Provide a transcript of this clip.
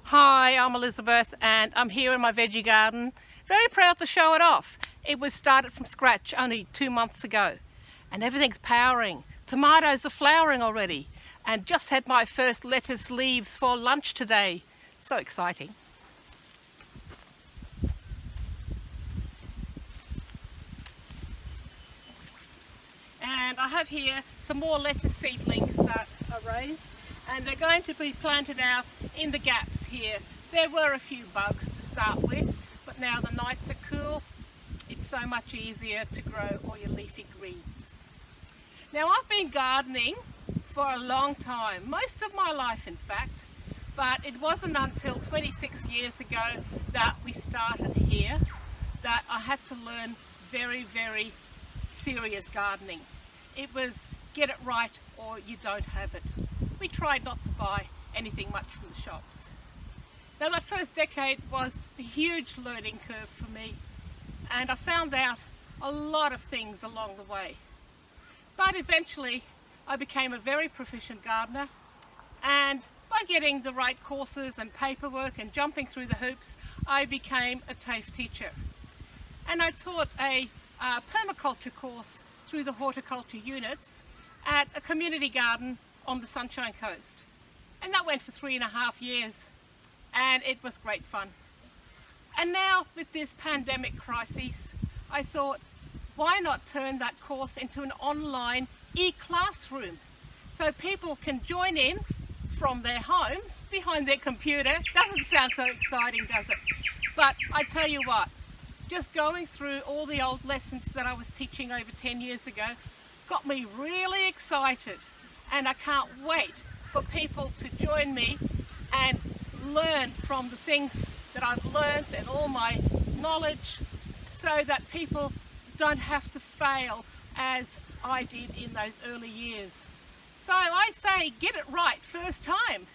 Hi, I'm Elizabeth and I'm here in my veggie garden. Very proud to show it off. It was started from scratch only 2 months ago and everything's powering. Tomatoes are flowering already and just had my first lettuce leaves for lunch today. So exciting. And I have here some more lettuce seedlings that are raised and they're going to be planted out in the gaps here. There were a few bugs to start with, but now the nights are cool, it's so much easier to grow all your leafy greens. Now I've been gardening for a long time, most of my life in fact, but it wasn't until 26 years ago that we started here that I had to learn very serious gardening. It was get it right or you don't have it. We tried not to buy anything much from the shops. Now that first decade was a huge learning curve for me and I found out a lot of things along the way. But eventually I became a very proficient gardener, and by getting the right courses and paperwork and jumping through the hoops, I became a TAFE teacher. And I taught a permaculture course through the horticulture units at a community garden on the Sunshine Coast. And that went for 3.5 years and it was great fun. And now with this pandemic crisis, I thought, why not turn that course into an online e-classroom so people can join in from their homes behind their computer. Doesn't sound so exciting, does it? But I tell you what, just going through all the old lessons that I was teaching over 10 years ago got me really excited, and I can't wait for people to join me and learn from the things that I've learned and all my knowledge, so that people don't have to fail as I did in those early years. So I say get it right first time.